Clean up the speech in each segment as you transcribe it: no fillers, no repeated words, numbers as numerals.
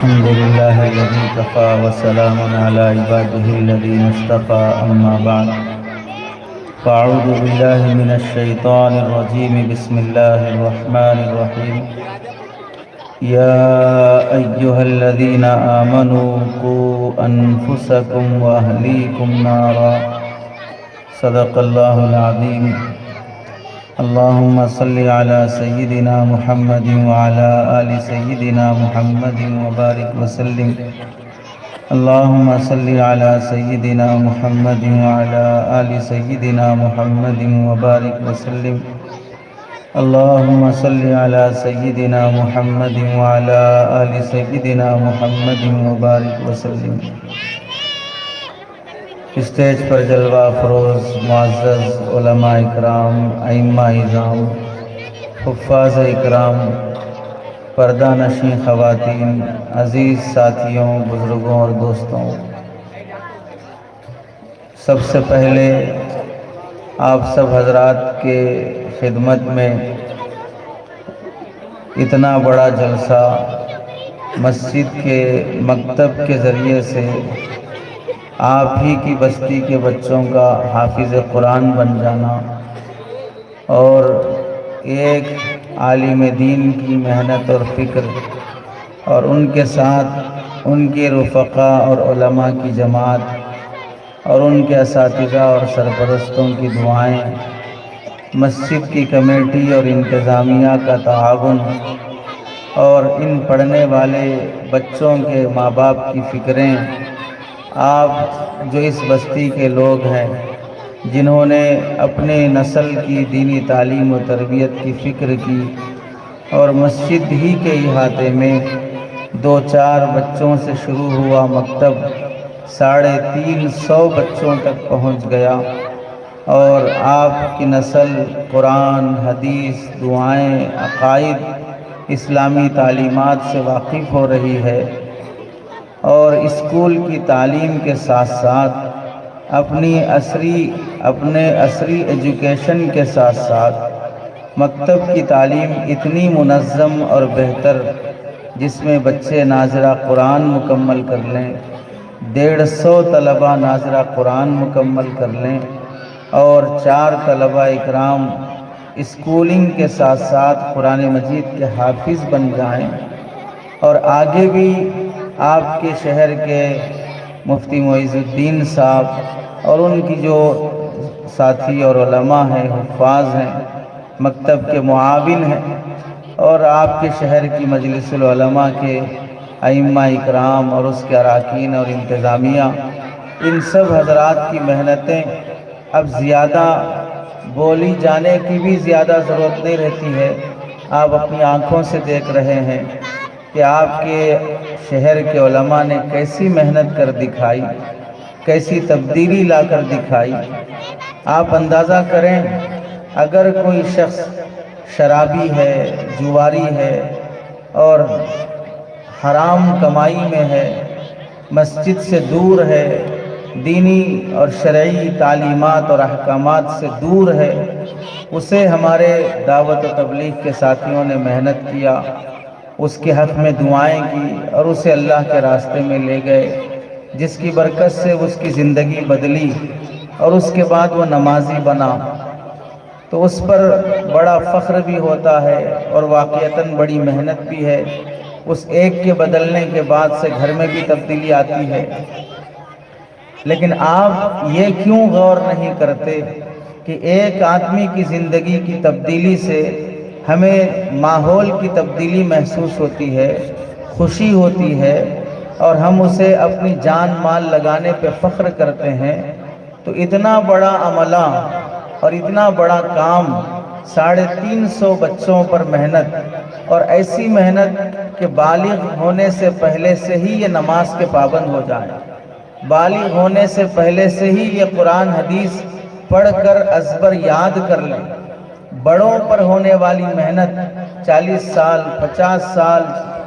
الحمد لله الذي كفى وسلام على عباده الذين اصطفى أما بعد فأعوذ بالله من الشيطان الرجيم بسم الله الرحمن الرحيم يا أيها الذين آمنوا قوا أنفسكم وأهليكم نارا صدق الله العظيم اللهم صل على سيدنا محمد وعلى آل سيدنا محمد وبارك وسلم اللهم صل على سيدنا محمد وعلى آل سيدنا محمد وبارك وسلم اللهم صل على سيدنا محمد وعلى آل سيدنا محمد وبارك وسلم۔ اسٹیج پر جلوہ افروز معزز علماء اکرام، ائمہ اعظام، حفاظ اکرام، پردہ نشین خواتین، عزیز ساتھیوں، بزرگوں اور دوستوں، سب سے پہلے آپ سب حضرات کے خدمت میں اتنا بڑا جلسہ مسجد کے مکتب کے ذریعے سے آپ ہی کی بستی کے بچوں کا حافظ قرآن بن جانا اور ایک عالم دین کی محنت اور فکر اور ان کے ساتھ ان کے رفقا اور علماء کی جماعت اور ان کے اساتذہ اور سرپرستوں کی دعائیں، مسجد کی کمیٹی اور انتظامیہ کا تعاون اور ان پڑھنے والے بچوں کے ماں باپ کی فکریں، آپ جو اس بستی کے لوگ ہیں جنہوں نے اپنے نسل کی دینی تعلیم و تربیت کی فکر کی اور مسجد ہی کے احاطے میں 2-4 بچوں سے شروع ہوا مکتب 350 بچوں تک پہنچ گیا اور آپ کی نسل قرآن، حدیث، دعائیں، عقائد، اسلامی تعلیمات سے واقف ہو رہی ہے اور اسکول کی تعلیم کے ساتھ ساتھ اپنے عصری ایجوکیشن کے ساتھ ساتھ مکتب کی تعلیم اتنی منظم اور بہتر جس میں بچے ناظرہ قرآن مکمل کر لیں، 150 طلبہ ناظرہ قرآن مکمل کر لیں اور 4 طلبہ اکرام اسکولنگ کے ساتھ ساتھ قرآن مجید کے حافظ بن جائیں اور آگے بھی آپ کے شہر کے مفتی معیز الدین صاحب اور ان کی جو ساتھی اور علماء ہیں، حفاظ ہیں، مکتب کے معاون ہیں اور آپ کے شہر کی مجلس العلماء کے ائمہ اکرام اور اس کے اراکین اور انتظامیہ، ان سب حضرات کی محنتیں اب زیادہ بولی جانے کی بھی زیادہ ضرورت نہیں رہتی ہے۔ آپ اپنی آنکھوں سے دیکھ رہے ہیں کہ آپ کے شہر کے علماء نے کیسی محنت کر دکھائی، کیسی تبدیلی لا کر دکھائی۔ آپ اندازہ کریں، اگر کوئی شخص شرابی ہے، جواری ہے اور حرام کمائی میں ہے، مسجد سے دور ہے، دینی اور شرعی تعلیمات اور احکامات سے دور ہے، اسے ہمارے دعوت و تبلیغ کے ساتھیوں نے محنت کیا، اس کے حق میں دعائیں کی اور اسے اللہ کے راستے میں لے گئے، جس کی برکت سے اس کی زندگی بدلی اور اس کے بعد وہ نمازی بنا، تو اس پر بڑا فخر بھی ہوتا ہے اور واقعتاً بڑی محنت بھی ہے۔ اس ایک کے بدلنے کے بعد سے گھر میں بھی تبدیلی آتی ہے، لیکن آپ یہ کیوں غور نہیں کرتے کہ ایک آدمی کی زندگی کی تبدیلی سے ہمیں ماحول کی تبدیلی محسوس ہوتی ہے، خوشی ہوتی ہے اور ہم اسے اپنی جان مال لگانے پہ فخر کرتے ہیں۔ تو اتنا بڑا عملہ اور اتنا بڑا کام، 350 بچوں پر محنت اور ایسی محنت کہ بالغ ہونے سے پہلے سے ہی یہ نماز کے پابند ہو جائیں، بالغ ہونے سے پہلے سے ہی یہ قرآن حدیث پڑھ کر ازبر یاد کر لیں۔ بڑوں پر ہونے والی محنت 40 سال، 50 سال،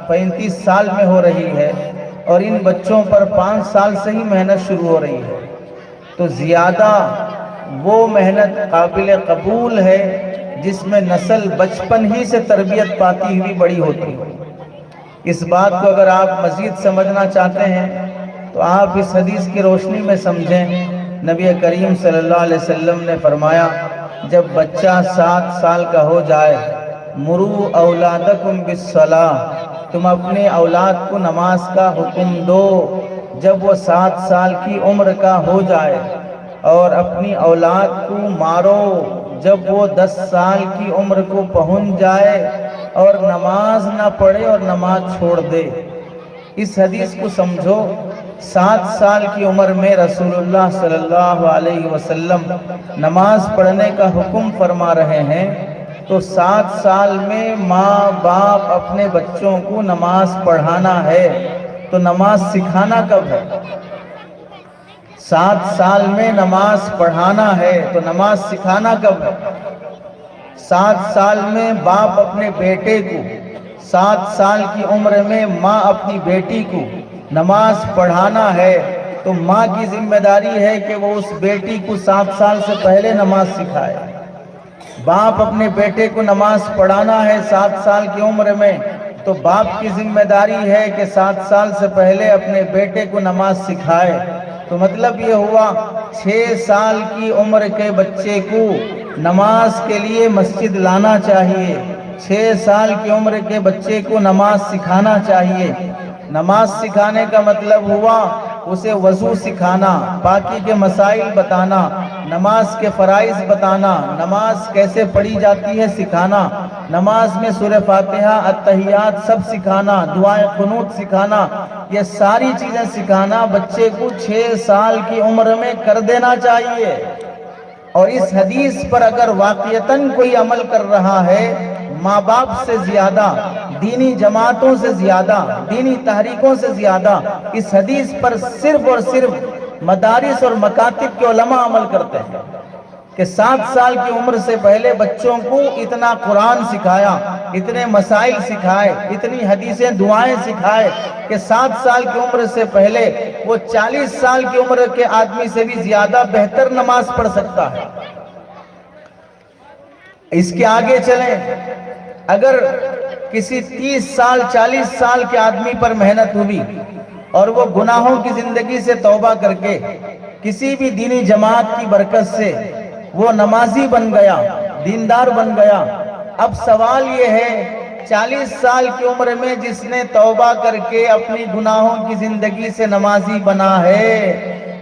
35 سال میں ہو رہی ہے اور ان بچوں پر 5 سال سے ہی محنت شروع ہو رہی ہے، تو زیادہ وہ محنت قابل قبول ہے جس میں نسل بچپن ہی سے تربیت پاتی ہوئی بڑی ہوتی ہے۔ اس بات کو اگر آپ مزید سمجھنا چاہتے ہیں تو آپ اس حدیث کی روشنی میں سمجھیں۔ نبی کریم صلی اللہ علیہ وسلم نے فرمایا، جب بچہ 7 سال کا ہو جائے، مرو اولادکم بالصلاۃ، تم اپنے اولاد کو نماز کا حکم دو۔ جب وہ 7 سال کی عمر کا ہو جائے، اور اپنی اولاد کو مارو جب وہ 10 سال کی عمر کو پہنچ جائے اور نماز نہ پڑھے اور نماز چھوڑ دے۔ اس حدیث کو سمجھو، 7 سال کی عمر میں رسول اللہ صلی اللہ علیہ وسلم نماز پڑھنے کا حکم فرما رہے ہیں، تو 7 سال میں ماں باپ اپنے بچوں کو نماز پڑھانا ہے تو نماز سکھانا کب ہے؟ 7 سال میں نماز پڑھانا ہے تو نماز سکھانا کب ہے؟ 7 سال میں باپ اپنے بیٹے کو، 7 سال کی عمر میں ماں اپنی بیٹی کو نماز پڑھانا ہے تو ماں کی ذمہ داری ہے کہ وہ اس بیٹی کو 7 سال سے پہلے نماز سکھائے۔ باپ اپنے بیٹے کو نماز پڑھانا ہے 7 سال کی عمر میں تو باپ کی ذمہ داری ہے کہ 7 سال سے پہلے اپنے بیٹے کو نماز سکھائے۔ تو مطلب یہ ہوا 6 سال کی عمر کے بچے کو نماز کے لیے مسجد لانا چاہیے، 6 سال کی عمر کے بچے کو نماز سکھانا چاہیے۔ نماز سکھانے کا مطلب ہوا اسے وضو سکھانا، پاکی کے مسائل بتانا، نماز کے فرائض بتانا، نماز کیسے پڑھی جاتی ہے سکھانا، نماز میں سورہ فاتحہ، التحیات سب سکھانا، دعائے قنوت سکھانا، یہ ساری چیزیں سکھانا بچے کو 6 سال کی عمر میں کر دینا چاہیے۔ اور اس حدیث پر اگر واقعتاً کوئی عمل کر رہا ہے، ماں باپ سے زیادہ، دینی جماعتوں سے زیادہ، دینی تحریکوں سے زیادہ اس حدیث پر صرف اور صرف مدارس اور مکاتب کے علماء عمل کرتے ہیں کہ 7 سال کی عمر سے پہلے بچوں کو اتنا قرآن سکھایا، اتنے مسائل سکھائے، اتنی حدیثیں دعائیں سکھائے کہ 7 سال کی عمر سے پہلے وہ 40 سال کی عمر کے آدمی سے بھی زیادہ بہتر نماز پڑھ سکتا ہے۔ اس کے آگے چلیں، اگر کسی 30 سال 40 سال کے آدمی پر محنت ہوئی اور وہ گناہوں کی زندگی سے توبہ کر کے کسی بھی دینی جماعت کی برکت سے وہ نمازی بن گیا، دیندار بن گیا، اب سوال یہ ہے 40 سال کی عمر میں جس نے توبہ کر کے اپنی گناہوں کی زندگی سے نمازی بنا ہے،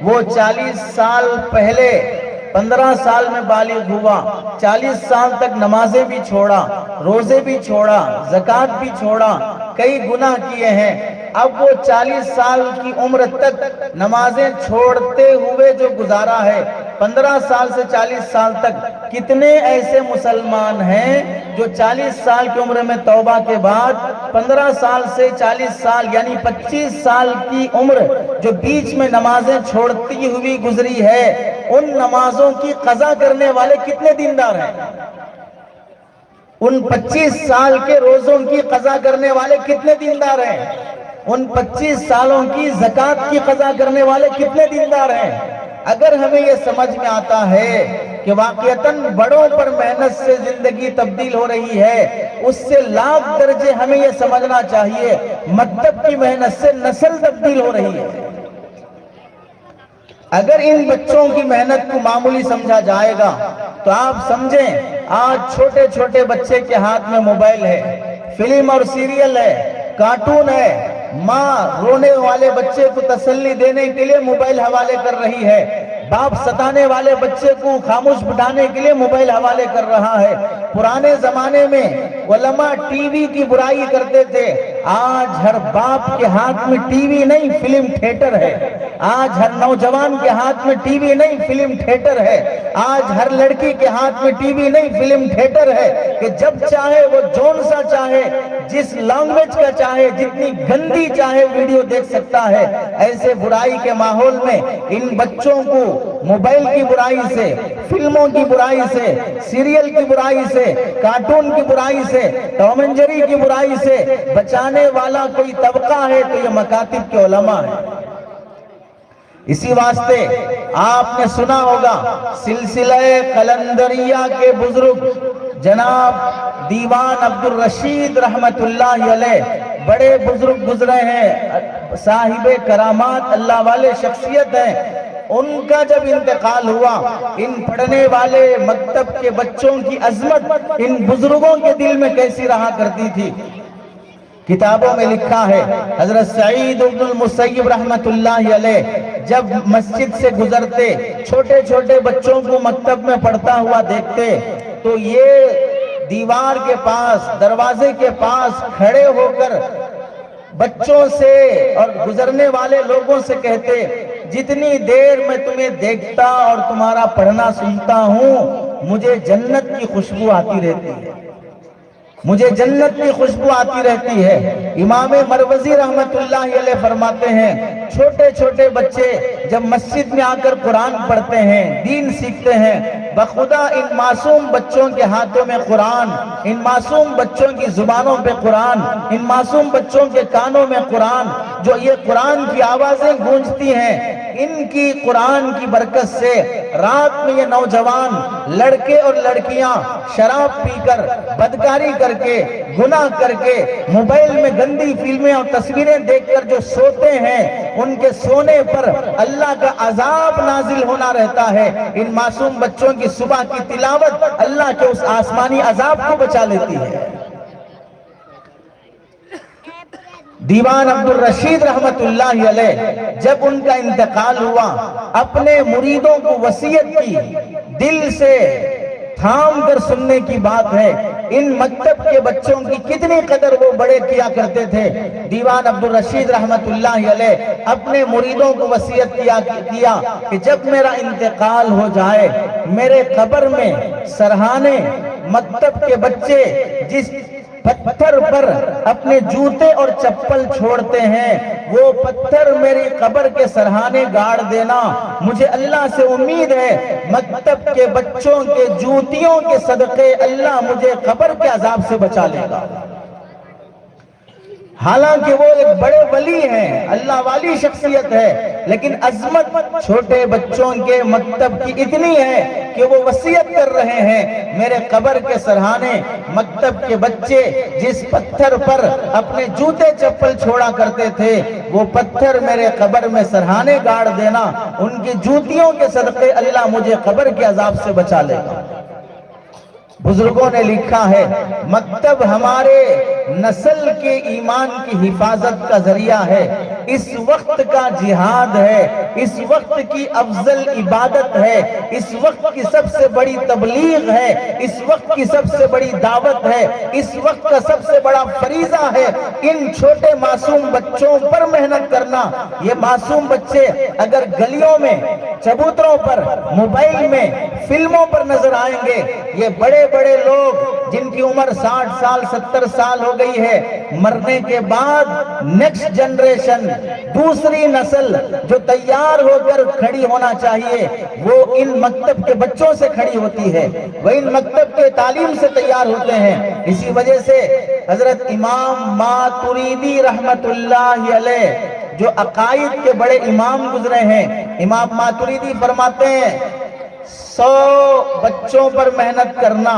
وہ 40 سال پہلے 15 سال میں بالغ ہوا، 40 سال تک نمازیں بھی چھوڑا، روزے بھی چھوڑا، زکوٰۃ بھی چھوڑا، کئی گناہ کیے ہیں، اب وہ 40 سال کی عمر تک نمازیں چھوڑتے ہوئے جو گزارا ہے، 15 سال سے 40 سال تک کتنے ایسے مسلمان ہیں جو 40 سال کی عمر میں توبہ کے بعد 15 سال سے 40 سال یعنی 25 سال کی عمر جو بیچ میں نمازیں چھوڑتی ہوئی گزری ہے، ان نمازوں کی قضا کرنے والے کتنے دیندار ہیں؟ ان 25 سال کے روزوں کی قضا کرنے والے کتنے دیندار ہیں؟ ان 25 سالوں کی زکوٰۃ کی قضا کرنے والے کتنے دیندار ہیں؟ اگر ہمیں یہ سمجھ میں آتا ہے کہ واقعتاً بڑوں پر محنت سے زندگی تبدیل ہو رہی ہے، اس سے لاکھ درجے ہمیں یہ سمجھنا چاہیے مکتب کی محنت سے نسل تبدیل ہو رہی ہے۔ اگر ان بچوں کی محنت کو معمولی سمجھا جائے گا تو آپ سمجھیں آج چھوٹے چھوٹے بچے کے ہاتھ میں موبائل ہے، فلم اور سیریل ہے، کارٹون ہے، ماں رونے والے بچے کو تسلی دینے کے لیے موبائل حوالے کر رہی ہے، باپ ستانے والے بچے کو خاموش بٹھانے کے لیے موبائل حوالے کر رہا ہے۔ پرانے زمانے میں علماء ٹی وی کی برائی کرتے تھے، آج ہر باپ کے ہاتھ میں ٹی وی نہیں فلم تھیٹر ہے، آج ہر نوجوان کے ہاتھ میں ٹی وی نہیں فلم تھیٹر ہے، آج ہر لڑکی کے ہاتھ میں ٹی وی نہیں فلم تھیٹر ہے کہ جب چاہے وہ جون سا چاہے، جس لینگویج کا چاہے، جتنی گندی چاہے ویڈیو دیکھ سکتا ہے۔ ایسے برائی کے ماحول میں ان بچوں کو موبائل کی برائی سے، فلموں کی برائی سے، سیریل کی برائی سے، کارٹون کی برائی سے، ٹام اینڈ جیری کی برائی سے بچانے والا کوئی طبقہ ہے تو یہ مکاتب کے علماء ہیں۔ اسی واسطے آپ نے سنا ہوگا سلسلہ قلندریہ کے بزرگ جناب دیوان عبدالرشید رحمت اللہ علیہ بڑے بزرگ گزرے ہیں، صاحب کرامات اللہ والے شخصیت ہیں، ان کا جب انتقال ہوا، ان پڑھنے والے مکتب کے بچوں کی عظمت ان بزرگوں کے دل میں کیسی رہا کرتی تھی۔ کتابوں میں لکھا ہے حضرت سعید بن المسیب رحمت اللہ علیہ جب مسجد سے گزرتے، چھوٹے چھوٹے بچوں کو مکتب میں پڑھتا ہوا دیکھتے تو یہ دیوار کے پاس، دروازے کے پاس کھڑے ہو کر بچوں سے اور گزرنے والے لوگوں سے کہتے، جتنی دیر میں تمہیں دیکھتا اور تمہارا پڑھنا سنتا ہوں، مجھے جنت کی خوشبو آتی رہتی ہے، مجھے جنت کی خوشبو آتی رہتی ہے۔ امام مروزی رحمت اللہ علیہ فرماتے ہیں، چھوٹے چھوٹے بچے جب مسجد میں آ کر قرآن پڑھتے ہیں، دین سیکھتے ہیں، بخدا ان معصوم بچوں کے ہاتھوں میں قرآن، ان معصوم بچوں کی زبانوں پہ قرآن، ان معصوم بچوں کے کانوں میں قرآن، جو یہ قرآن کی آوازیں گونجتی ہیں، ان کی قرآن کی برکت سے رات میں یہ نوجوان لڑکے اور لڑکیاں شراب پی کر، بدکاری کر کے، گناہ کر کے، موبائل میں گندی فلمیں اور تصویریں دیکھ کر جو سوتے ہیں، ان کے سونے پر اللہ کا عذاب نازل ہونا رہتا ہے۔ ان معصوم بچوں کی صبح کی تلاوت اللہ کے اس آسمانی عذاب کو بچا لیتی ہے۔ دیوان عبدالرشید رحمت اللہ علیہ جب ان کا انتقال ہوا، اپنے مریدوں کو وصیت کی، دل سے تھام کر سننے کی بات ہے، ان مکتب کے بچوں کی کتنی قدر وہ بڑے کیا کرتے تھے۔ دیوان عبدالرشید رحمت اللہ علیہ اپنے مریدوں کو وصیت کیا کہ جب میرا انتقال ہو جائے، میرے قبر میں سرہانے مکتب کے بچے جس پتھر پر اپنے جوتے اور چپل چھوڑتے ہیں، وہ پتھر میری قبر کے سرہانے گاڑ دینا۔ مجھے اللہ سے امید ہے مکتب کے بچوں کے جوتیوں کے صدقے اللہ مجھے قبر کے عذاب سے بچا لے گا۔ حالانکہ وہ ایک بڑے ولی ہیں، اللہ والی شخصیت ہے، لیکن عظمت چھوٹے بچوں کے مکتب کی اتنی ہے کہ وہ وصیت کر رہے ہیں، میرے قبر کے سرہانے مکتب کے بچے جس پتھر پر اپنے جوتے چپل چھوڑا کرتے تھے، وہ پتھر میرے قبر میں سرہانے گاڑ دینا، ان کی جوتیوں کے صدقے اللہ مجھے قبر کے عذاب سے بچا لے گا۔ بزرگوں نے لکھا ہے، مکتب ہمارے نسل کے ایمان کی حفاظت کا ذریعہ ہے، اس وقت کا جہاد ہے، اس وقت کی افضل عبادت ہے، اس وقت کی سب سے بڑی تبلیغ ہے، اس وقت کی سب سے بڑی دعوت ہے، اس وقت کا سب سے بڑا فریضہ ہے ان چھوٹے معصوم بچوں پر محنت کرنا۔ یہ معصوم بچے اگر گلیوں میں، چبوتروں پر، موبائل میں، فلموں پر نظر آئیں گے، یہ بڑے بڑے لوگ جن کی عمر 60 سال 70 سال ہو گئی ہے، مرنے کے بعد نیکسٹ جنریشن، دوسری نسل جو تیار ہو کر کھڑی ہونا چاہیے، وہ ان مکتب کے بچوں سے کھڑی ہوتی ہے، وہ ان مکتب کے تعلیم سے تیار ہوتے ہیں۔ اسی وجہ سے حضرت امام ماتریدی رحمت اللہ علیہ جو عقائد کے بڑے امام گزرے ہیں، امام ماتریدی فرماتے ہیں 100 بچوں پر محنت کرنا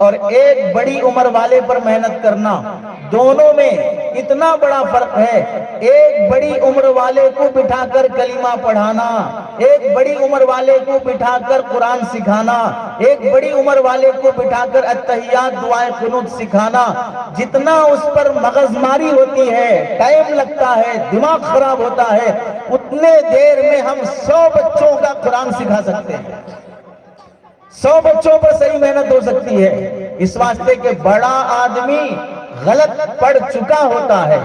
اور ایک بڑی عمر والے پر محنت کرنا، دونوں میں اتنا بڑا فرق ہے۔ ایک بڑی عمر والے کو بٹھا کر کلمہ پڑھانا، ایک بڑی عمر والے کو بٹھا کر قرآن سکھانا، ایک بڑی عمر والے کو بٹھا کر اتحیات دعائیں قنوت سکھانا، جتنا اس پر مغز ماری ہوتی ہے، ٹائم لگتا ہے، دماغ خراب ہوتا ہے، اتنے دیر میں ہم 100 بچوں کا قرآن سکھا سکتے ہیں، 100 بچوں پر صحیح محنت ہو سکتی ہے۔ اس واسطے کہ بڑا آدمی غلط پڑھ چکا ہوتا ہے،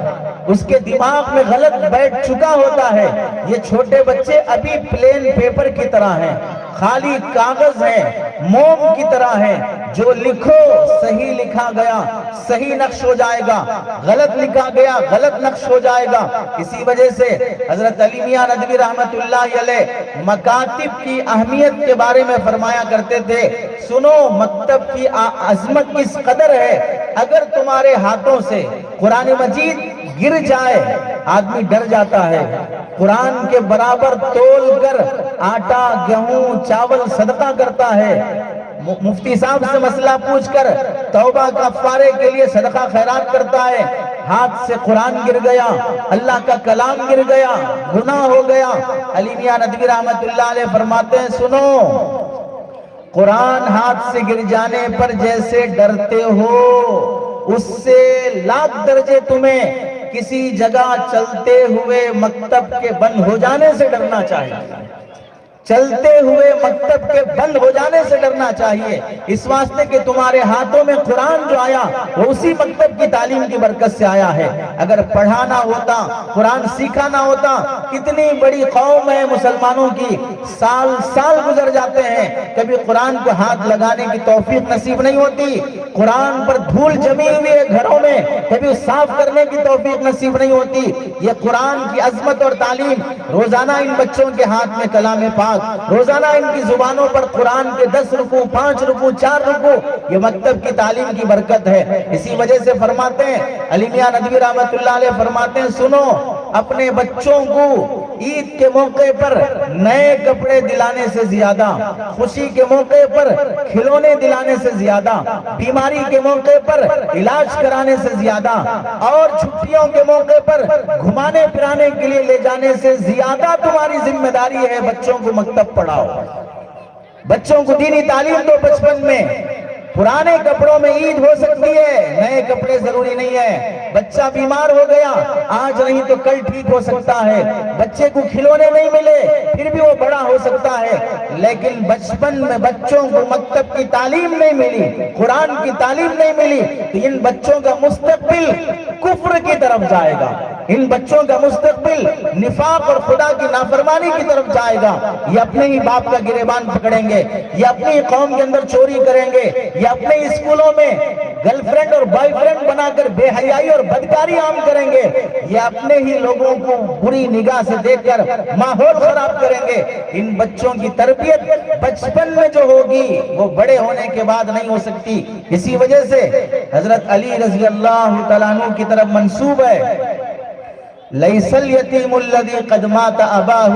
اس کے دماغ میں غلط بیٹھ چکا ہوتا ہے۔ یہ چھوٹے بچے ابھی پلین پیپر کی طرح ہیں، خالی کاغذ ہیں، موم کی طرح ہیں، جو لکھو صحیح لکھا گیا صحیح نقش ہو جائے گا، غلط لکھا گیا غلط نقش ہو جائے گا۔ اسی وجہ سے حضرت علی میاں ندوی رحمت اللہ علیہ مکاتب کی اہمیت کے بارے میں فرمایا کرتے تھے، سنو مکتب کی عظمت اس قدر ہے، اگر تمہارے ہاتھوں سے قرآن مجید گر جائے آدمی ڈر جاتا ہے، قرآن کے برابر تول کر آٹا گیہوں چاول صدقہ کرتا ہے، مفتی صاحب سے مسئلہ پوچھ کر توبہ کفارے کے لیے صدقہ خیرات کرتا ہے، ہاتھ سے قرآن گر گیا، اللہ کا کلام گر گیا، گناہ ہو گیا۔ علی میاں ندوی رحمت اللہ علیہ فرماتے ہیں سنو، قرآن ہاتھ سے گر جانے پر جیسے ڈرتے ہو، اس سے لاکھ درجے تمہیں کسی جگہ چلتے ہوئے مکتب کے بند ہو جانے سے ڈرنا چاہیے۔ چلتے ہوئے مکتب کے بند ہو جانے سے ڈرنا چاہیے، اس واسطے کہ تمہارے ہاتھوں میں قرآن جو آیا وہ اسی مکتب کی تعلیم کی برکت سے آیا ہے۔ اگر پڑھانا ہوتا، قرآن سیکھانا ہوتا، کتنی بڑی قوم ہے مسلمانوں کی، سال سال گزر جاتے ہیں، کبھی قرآن کو ہاتھ لگانے کی توفیق نصیب نہیں ہوتی، قرآن پر دھول جمی ہوئی ہے گھروں میں، کبھی صاف کرنے کی توفیق نصیب نہیں ہوتی۔ یہ قرآن کی عظمت اور تعلیم، روزانہ ان بچوں کے ہاتھ میں کلام پاک، روزانہ ان کی زبانوں پر قرآن کے 10 رکوع، 5 رکوع، 4 رکوع، یہ مکتب کی تعلیم کی برکت ہے۔ اسی وجہ سے فرماتے ہیں علی میاں ندوی رحمت اللہ علیہ فرماتے ہیں سنو، اپنے بچوں کو عید کے موقع پر نئے کپڑے دلانے سے زیادہ، خوشی کے موقع پر کھلونے دلانے سے زیادہ، بیماری کے موقع پر علاج کرانے سے زیادہ، اور چھٹیوں کے موقع پر گھمانے پھرانے کے لیے لے جانے سے زیادہ تمہاری ذمہ داری ہے بچوں کو مکتب پڑھاؤ، بچوں کو دینی تعلیم دو بچپن میں۔ پرانے کپڑوں میں عید ہو سکتی ہے، نئے کپڑے ضروری نہیں ہے۔ بچہ بیمار ہو گیا، آج نہیں تو کل ٹھیک ہو سکتا ہے، بچے کو کھلونے نہیں ملے پھر بھی وہ بڑا ہو سکتا ہے، لیکن بچپن میں بچوں کو مکتب کی تعلیم نہیں ملی، قرآن کی تعلیم نہیں ملی تو ان بچوں کا مستقبل کفر کی طرف جائے گا، ان بچوں کا مستقبل نفاق اور خدا کی نافرمانی کی طرف جائے گا۔ یہ اپنے ہی باپ کا گریبان پکڑیں گے، یہ اپنی ہی قوم کے اندر چوری کریں گے، یہ اپنے اسکولوں میں گرل فرینڈ اور بوائے فرینڈ بنا کر بے حیائی اور بدکاری عام کریں گے، یہ اپنے ہی لوگوں کو بری نگاہ سے دیکھ کر ماحول خراب کریں گے۔ ان بچوں کی تربیت بچپن میں جو ہوگی وہ بڑے ہونے کے بعد نہیں ہو سکتی۔ اسی وجہ سے حضرت علی رضی اللہ تعالیٰ عنہ کی طرف منسوب ہے لَيْسَ الْيَتِيمُ الَّذِي قَدْ مَاتَ أَبَاهُ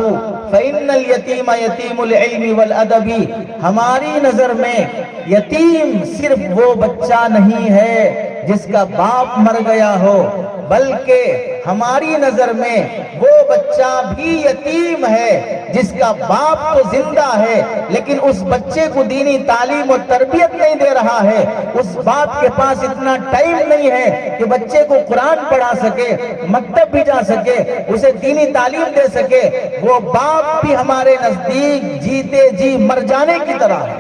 فَإِنَّ الْيَتِيمَ يَتِيمُ الْعِلْمِ وَالْأَدَبِ۔ ہماری نظر میں یتیم صرف وہ بچہ نہیں ہے جس کا باپ مر گیا ہو، بلکہ ہماری نظر میں وہ بچہ بھی یتیم ہے جس کا باپ تو زندہ ہے لیکن اس بچے کو دینی تعلیم اور تربیت نہیں دے رہا ہے، اس باپ کے پاس اتنا ٹائم نہیں ہے کہ بچے کو قرآن پڑھا سکے، مکتب بھی جا سکے، اسے دینی تعلیم دے سکے۔ وہ باپ بھی ہمارے نزدیک جیتے جی مر جانے کی طرح ہے،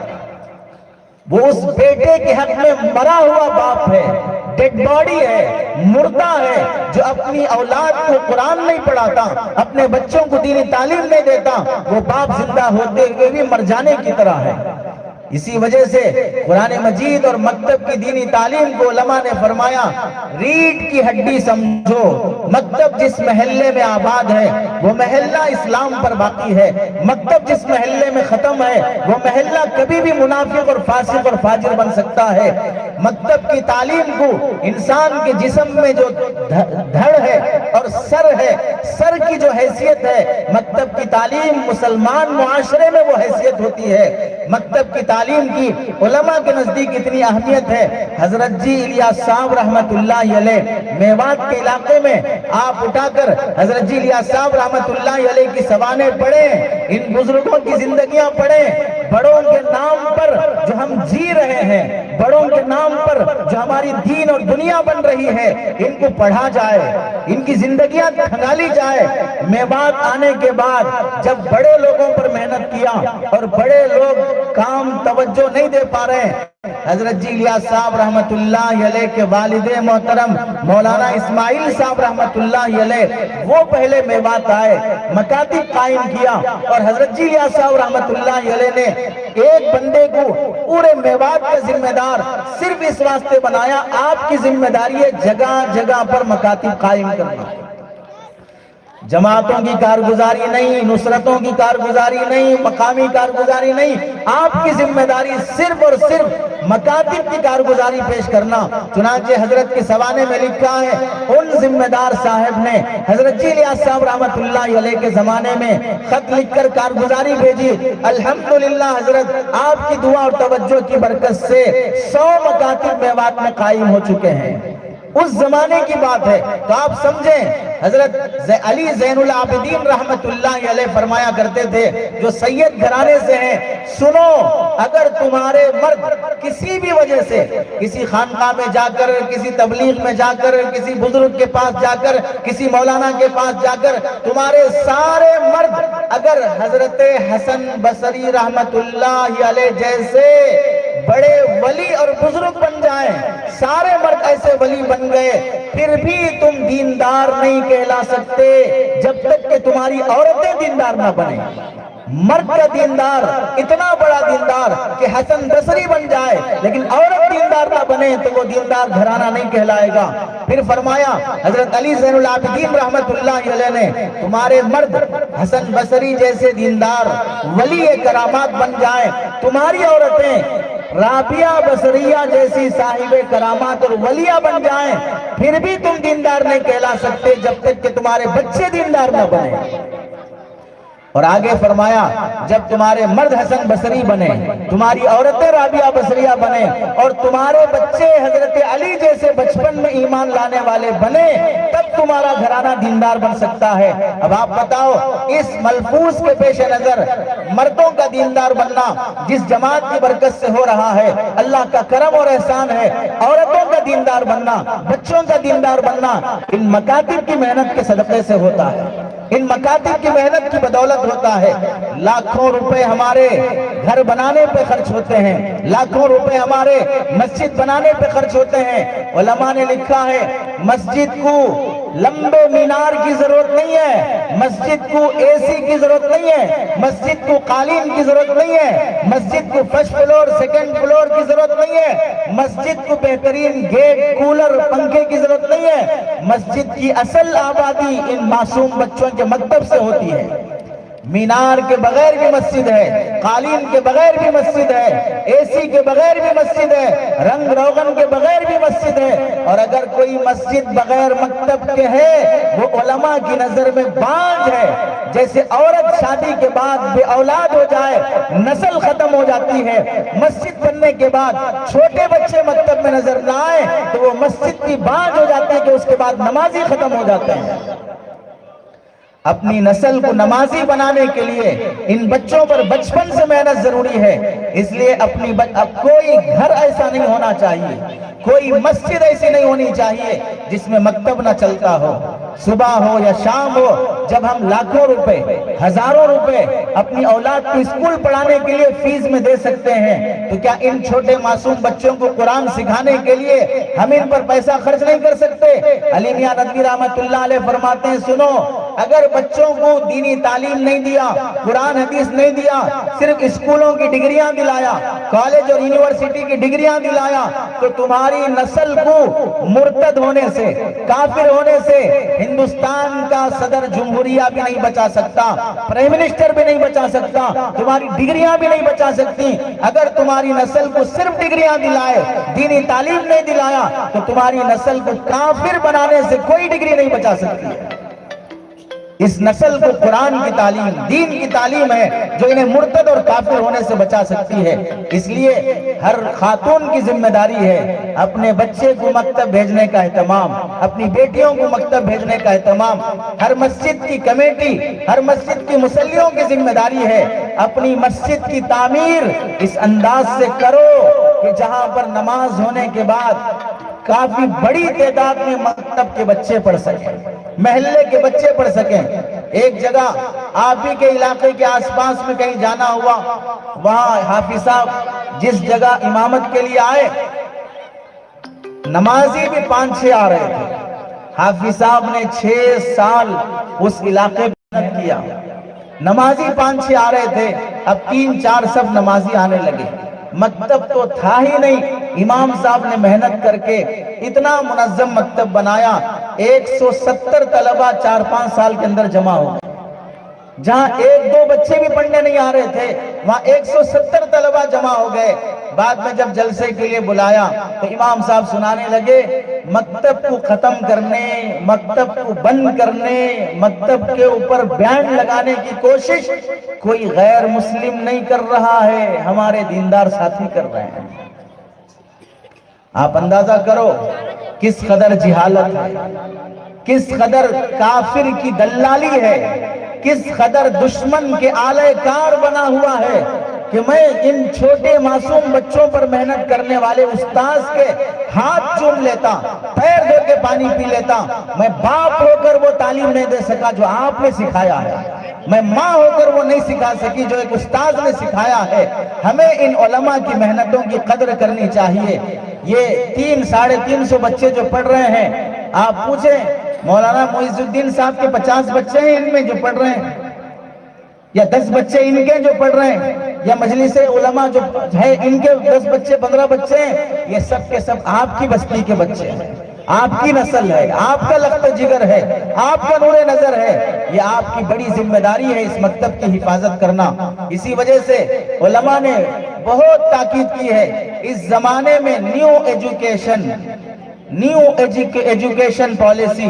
وہ اس بیٹے کے حق میں مرا ہوا باپ ہے، ڈیڈ باڈی ہے، مردہ ہے، جو اپنی اولاد کو قرآن نہیں پڑھاتا، اپنے بچوں کو دینی تعلیم نہیں دیتا، وہ باپ زندہ ہوتے ہوئے بھی مر جانے کی طرح ہے۔ اسی وجہ سے قرآن مجید اور مکتب کی دینی تعلیم کو علماء نے فرمایا ریڑھ کی ہڈی سمجھو، مکتب جس محلے میں آباد ہے وہ محلہ اسلام پر باقی ہے، مکتب جس محلے میں ختم ہے وہ محلہ کبھی بھی منافق اور فاسق اور فاجر بن سکتا ہے۔ مکتب کی تعلیم کو انسان کے جسم میں جو دھڑ ہے اور سر ہے، سر کی جو حیثیت ہے، مکتب کی تعلیم مسلمان معاشرے میں وہ حیثیت ہوتی ہے۔ مکتب کی تعلیم کی علماء کے نزدیک اتنی اہمیت ہے، حضرت جی الیاس صاحب رحمت اللہ علیہ میوات کے علاقے میں آپ اٹھا کر حضرت جی الیاس صاحب رحمت اللہ علیہ کی سوانح پڑھیں، ان بزرگوں کی زندگیاں پڑھیں، بڑوں کے نام پر جو ہم جی رہے ہیں، بڑوں کے نام پر جو ہماری دین اور دنیا بن رہی ہے، ان کو پڑھا جائے، ان کی زندگیاں کھنگالی جائے۔ میوات آنے کے بعد جب بڑے لوگوں پر محنت کیا اور بڑے لوگ کام توجہ نہیں دے پا رہے ہیں، حضرت جی الیاس صاحب رحمت اللہ علیہ کے والد محترم مولانا اسماعیل صاحب رحمت اللہ علیہ وہ پہلے میوات آئے، مکاتب قائم کیا، اور حضرت جی الیاس صاحب رحمت اللہ علیہ نے ایک بندے کو پورے میوات کا ذمہ دار صرف اس واسطے بنایا، آپ کی ذمہ داری ہے جگہ جگہ پر مکاتب قائم کرنا، جماعتوں کی کارگزاری نہیں، نصرتوں کی کارگزاری نہیں، مقامی کارگزاری نہیں، آپ کی ذمہ داری صرف اور صرف مکاتب کی کارگزاری پیش کرنا۔ چنانچہ حضرت کے سوانے میں لکھا ہے ان ذمہ دار صاحب نے حضرت جی الیاس صاحب رحمت اللہ علیہ کے زمانے میں خط لکھ کر کارگزاری بھیجی، الحمدللہ حضرت آپ کی دعا اور توجہ کی برکت سے 100 مکاتب میوات میں قائم ہو چکے ہیں۔ اس زمانے کی بات ہے۔ تو آپ سمجھیں، حضرت علی زین العابدین رحمت اللہ علیہ فرمایا کرتے تھے، جو سید گھرانے سے ہیں، سنو، اگر تمہارے مرد کسی بھی وجہ سے کسی خانقاہ میں جا کر، کسی تبلیغ میں جا کر، کسی بزرگ کے پاس جا کر، کسی مولانا کے پاس جا کر، تمہارے سارے مرد اگر حضرت حسن بصری رحمت اللہ علیہ جیسے بڑے ولی اور بزرگ بن جائیں، سارے مرد ایسے ولی بن گئے، پھر بھی تم دیندار نہیں کہلا سکتے جب تک کہ تمہاری عورتیں دیندار نہ بنیں۔ مرد کا دیندار اتنا بڑا دیندار کہ حسن بصری بن جائے، لیکن عورت دیندار نہ بنے تو وہ دیندار گھرانہ نہیں کہلائے گا۔ پھر فرمایا حضرت علی زین العابدین رحمت اللہ علیہ نے، تمہارے مرد حسن بصری جیسے دیندار ولی کرامات بن جائیں، تمہاری عورتیں رابعہ بصریہ جیسی صاحب کرامات اور ولیہ بن جائیں، پھر بھی تم دیندار نہیں کہلا سکتے جب تک کہ تمہارے بچے دیندار نہ بنیں۔ اور آگے فرمایا، جب تمہارے مرد حسن بصری بنے، تمہاری عورتیں رابعہ بصریہ بنے، اور تمہارے بچے حضرت علی جیسے بچپن میں ایمان لانے والے بنے، تب تمہارا گھرانہ دیندار بن سکتا ہے۔ اب آپ بتاؤ، اس ملفوظ کے پیش نظر مردوں کا دیندار بننا جس جماعت کی برکت سے ہو رہا ہے، اللہ کا کرم اور احسان ہے، عورتوں کا دیندار بننا، بچوں کا دیندار بننا ان مکاتب کی محنت کے صدقے سے ہوتا ہے، ان مکاتب کی محنت کی بدولت ہوتا ہے۔ لاکھوں روپے ہمارے گھر بنانے پہ خرچ ہوتے ہیں، لاکھوں روپے ہمارے مسجد بنانے پہ خرچ ہوتے ہیں۔ علماء نے لکھا ہے، مسجد کو لمبے مینار کی ضرورت نہیں ہے، مسجد کو اے سی کی ضرورت نہیں ہے، مسجد کو قالین کی ضرورت نہیں ہے، مسجد کو فرسٹ فلور سیکنڈ فلور کی ضرورت نہیں ہے، مسجد کو بہترین گیٹ کولر پنکھے کی ضرورت نہیں ہے، مسجد کی اصل آبادی ان معصوم بچوں کے مکتب سے ہوتی ہے۔ مینار کے بغیر بھی مسجد ہے، قالین کے بغیر بھی مسجد ہے، اے سی کے بغیر بھی مسجد ہے، رنگ روغن کے بغیر بھی مسجد ہے، اور اگر کوئی مسجد بغیر مکتب کے ہے وہ علماء کی نظر میں بانجھ ہے۔ جیسے عورت شادی کے بعد بے اولاد ہو جائے، نسل ختم ہو جاتی ہے، مسجد بننے کے بعد چھوٹے بچے مکتب میں نظر نہ آئے تو وہ مسجد کی بانجھ ہو جاتا ہے کہ اس کے بعد نمازی ختم ہو جاتے ہیں۔ اپنی نسل کو نمازی بنانے کے لیے ان بچوں پر بچپن سے محنت ضروری ہے۔ اس لیے اب کوئی گھر ایسا نہیں ہونا چاہیے، کوئی مسجد ایسی نہیں ہونی چاہیے جس میں مکتب نہ چلتا ہو، صبح ہو یا شام ہو۔ جب ہم لاکھوں روپے، ہزاروں روپے اپنی اولاد کو اسکول پڑھانے کے لیے فیس میں دے سکتے ہیں، تو کیا ان چھوٹے معصوم بچوں کو قرآن سکھانے کے لیے ہم ان پر پیسہ خرچ نہیں کر سکتے؟ علی میاں ندوی رحمت اللہ علیہ فرماتے ہیں، سنو، اگر بچوں کو دینی تعلیم نہیں دیا، قرآن حدیث نہیں دیا، صرف اسکولوں کی ڈگریاں دلایا، کالج اور یونیورسٹی کی ڈگریاں دلایا، تو تمہاری نسل کو مرتد ہونے سے، کافر ہونے سے ہندوستان کا صدر جمہوریہ بھی نہیں بچا سکتا، پرائم منسٹر بھی نہیں بچا سکتا، تمہاری ڈگریاں بھی نہیں بچا سکتی۔ اگر تمہاری نسل کو صرف ڈگریاں دلائے، دینی تعلیم نہیں دلایا، تو تمہاری نسل کو کافر بنانے سے کوئی ڈگری نہیں بچا سکتی۔ اس نسل کو قرآن کی تعلیم، دین کی تعلیم ہے جو انہیں مرتد اور کافر ہونے سے بچا سکتی ہے۔ اس لیے ہر خاتون کی ذمہ داری ہے اپنے بچے کو مکتب بھیجنے کا اہتمام، اپنی بیٹیوں کو مکتب بھیجنے کا اہتمام۔ ہر مسجد کی کمیٹی، ہر مسجد کی مصلیوں کی ذمہ داری ہے اپنی مسجد کی تعمیر اس انداز سے کرو کہ جہاں پر نماز ہونے کے بعد کافی بڑی تعداد میں مکتب کے بچے پڑھ سکیں، محلے کے بچے پڑھ سکیں۔ ایک جگہ آپ ہی کے علاقے کے آس پاس میں کہیں جانا ہوا، وہاں حافظ صاحب جس جگہ امامت کے لیے آئے، نمازی بھی 5-6 آ رہے تھے۔ حافظ صاحب نے 6 سال اس علاقے میں محنت کیا، نمازی 5-6 آ رہے تھے، اب 3-4 صف نمازی آنے لگے۔ مکتب تو تھا ہی نہیں، امام صاحب نے محنت کر کے اتنا منظم مکتب بنایا، 170 طلبہ 4-5 سال کے اندر جمع ہو گئے۔ جہاں 1-2 بچے بھی پڑھنے نہیں آ رہے تھے، وہاں 170 طلبہ جمع ہو گئے۔ بعد میں جب جلسے کے لیے بلایا تو امام صاحب سنانے لگے، مکتب کو ختم کرنے، مکتب کو بند کرنے، مکتب کے اوپر بین لگانے کی کوشش کوئی غیر مسلم نہیں کر رہا ہے، ہمارے دیندار ساتھی کر رہے ہیں۔ آپ اندازہ کرو کس قدر جہالت ہے، کس قدر کافر کی دلالی ہے، کس قدر دشمن کے آلے کار بنا ہوا ہے کہ میں ان چھوٹے معصوم بچوں پر محنت کرنے والے استاذ کے ہاتھ چوم لیتا، پیر دھو کے پانی پی لیتا۔ میں باپ ہو کر وہ تعلیم نہیں دے سکا جو آپ نے سکھایا ہے، میں ماں ہو کر وہ نہیں سکھا سکی جو ایک استاذ نے سکھایا ہے۔ ہمیں ان علماء کی محنتوں کی قدر کرنی چاہیے۔ یہ 300-350 بچے جو پڑھ رہے ہیں، آپ پوچھیں مولانا معز الدین صاحب کے 50 بچے ہیں ان میں جو پڑھ رہے ہیں، یا 10 بچے ان کے جو پڑھ رہے ہیں، یا مجلس علماء جو ہے ان کے 10 بچے 15 بچے ہیں، یہ سب کے سب آپ کی بستی کے بچے ہیں، آپ کی نسل ہے، آپ کا لخت جگر ہے، آپ کا نور نظر ہے۔ یہ آپ کی بڑی ذمہ داری ہے اس مکتب کی حفاظت کرنا۔ اسی وجہ سے علماء نے بہت تاکید کی ہے، اس زمانے میں نیو ایجوکیشن پالیسی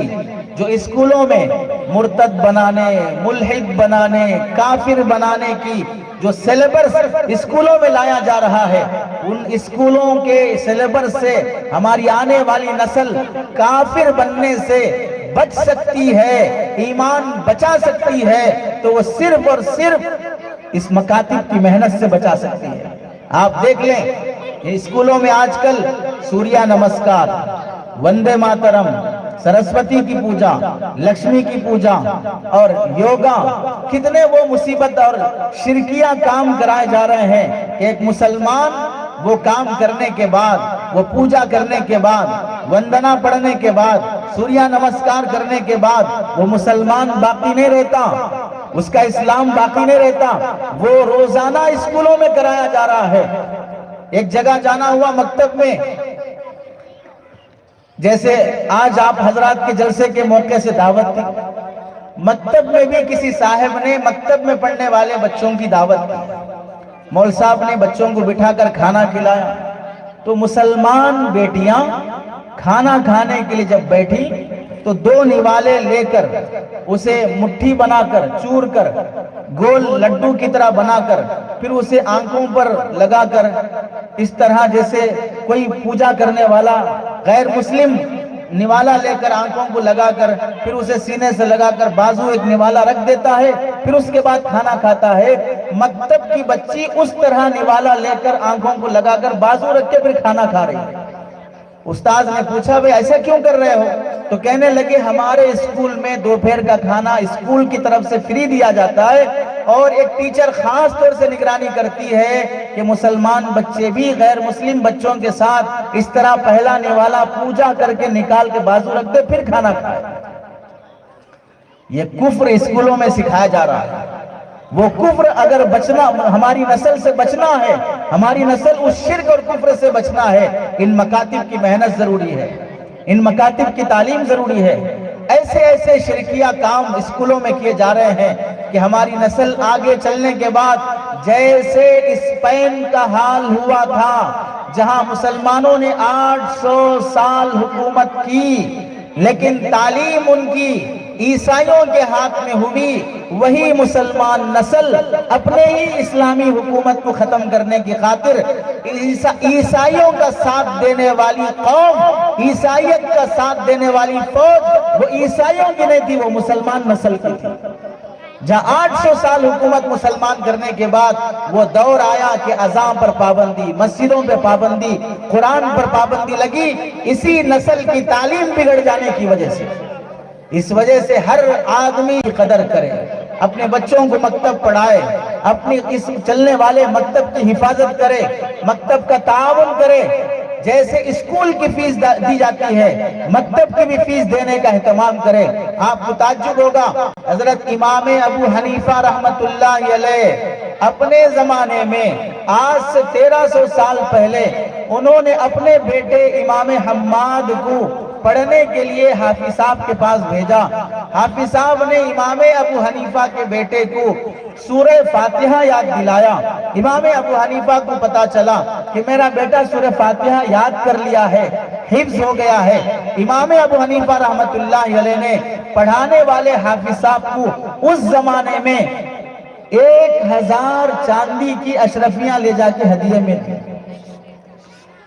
جو اسکولوں میں مرتد بنانے، ملحد بنانے، کافر بنانے کی جو سلیبس اسکولوں میں لایا جا رہا ہے، ان اسکولوں کے سلیبس سے ہماری آنے والی نسل کافر بننے سے بچ سکتی ہے، ایمان بچا سکتی ہے، تو وہ صرف اور صرف اس مکاتب کی محنت سے بچا سکتی ہے۔ آپ دیکھ لیں اسکولوں میں آج کل سوریہ نمسکار، وندے ماترم، سرسوتی کی پوجا، لکشمی کی پوجا اور یوگا، کتنے وہ مصیبت اور شرکیہ کام کرائے جا رہے ہیں کہ ایک مسلمان وہ کام کرنے کے بعد، وہ پوجا کرنے کے بعد، وندنا پڑھنے کے بعد، سوریہ نمسکار کرنے کے بعد وہ مسلمان باقی نہیں رہتا، اس کا اسلام باقی نہیں رہتا۔ وہ روزانہ اسکولوں میں کرایا جا رہا ہے۔ ایک جگہ جانا ہوا مکتب میں، جیسے آج آپ حضرات کے جلسے کے موقع سے دعوت تھی، مکتب میں بھی کسی صاحب نے مکتب میں پڑھنے والے بچوں کی دعوت کی۔ مول صاحب نے بچوں کو بٹھا کر کھانا کھلایا، تو مسلمان بیٹیاں کھانا کھانے کے لیے جب بیٹھی تو 2 نوالے لے کر اسے مٹھی بنا کر چور کر گول لڈو کی طرح بنا کر پھر اسے آنکھوں پر لگا کر اس طرح جیسے کوئی پوجا کرنے والا غیر مسلم نوالا لے کر آنکھوں کو لگا کر پھر اسے سینے سے لگا کر بازو ایک نوالا رکھ دیتا ہے، پھر اس کے بعد کھانا کھاتا ہے۔ مکتب کی بچی اس طرح نوالا لے کر آنکھوں کو لگا کر بازو رکھ کے پھر کھانا کھا رہی ہے۔ استاذ نے پوچھا بھئی ایسا کیوں کر رہے ہو؟ تو کہنے لگے ہمارے اسکول میں دوپہر کا کھانا اسکول کی طرف سے فری دیا جاتا ہے، اور ایک ٹیچر خاص طور سے نگرانی کرتی ہے کہ مسلمان بچے بھی غیر مسلم بچوں کے ساتھ اس طرح پہلا نوالا پوجا کر کے نکال کے بازو رکھ دے پھر کھانا کھائے۔ یہ کفر اسکولوں میں سکھایا جا رہا ہے۔ وہ کفر اگر بچنا، ہماری نسل سے بچنا ہے، ہماری نسل اس شرک اور کفر سے بچنا ہے، ان مکاتب کی محنت ضروری ہے، ان مکاتب کی تعلیم ضروری ہے۔ ایسے ایسے شرکیہ کام اسکولوں میں کیے جا رہے ہیں کہ ہماری نسل آگے چلنے کے بعد جیسے اسپین کا حال ہوا تھا جہاں مسلمانوں نے 800 سال حکومت کی لیکن تعلیم ان کی عیسائیوں کے ہاتھ میں ہوئی، وہی مسلمان نسل اپنے ہی اسلامی حکومت کو ختم کرنے کی خاطر عیسائیوں کا ساتھ دینے والی قوم، عیسائیت کا ساتھ دینے والی فوج وہ عیسائیوں کی نہیں تھی، وہ مسلمان نسل کی تھی۔ جہاں 800 سال حکومت مسلمان کرنے کے بعد وہ دور آیا کہ اذان پر پابندی، مسجدوں پر پابندی، قرآن پر پابندی لگی، اسی نسل کی تعلیم بگڑ جانے کی وجہ سے۔ اس وجہ سے ہر آدمی قدر کرے، اپنے بچوں کو مکتب پڑھائے، اپنی اس چلنے والے مکتب کی حفاظت کرے، مکتب کا تعاون کرے۔ جیسے اسکول کی فیس دی جاتی ہے، مکتب کی بھی فیس دینے کا اہتمام کرے۔ آپ کو تعجب ہوگا، حضرت امام ابو حنیفہ رحمت اللہ علیہ اپنے زمانے میں آج سے 1300 سال پہلے انہوں نے اپنے بیٹے امام حماد کو پڑھنے کے لیے حافظ صاحب کے پاس بھیجا۔ حافظ صاحب نے امام ابو حنیفہ کے بیٹے کو سورہ فاتحہ یاد دلایا۔ امام ابو حنیفہ کو پتا چلا کہ میرا بیٹا سورہ فاتحہ یاد کر لیا ہے، حفظ ہو گیا ہے۔ امام ابو حنیفہ رحمت اللہ علیہ نے پڑھانے والے حافظ صاحب کو اس زمانے میں 1000 چاندی کی اشرفیاں لے جا کے ہدیے میں دی۔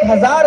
1000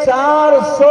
400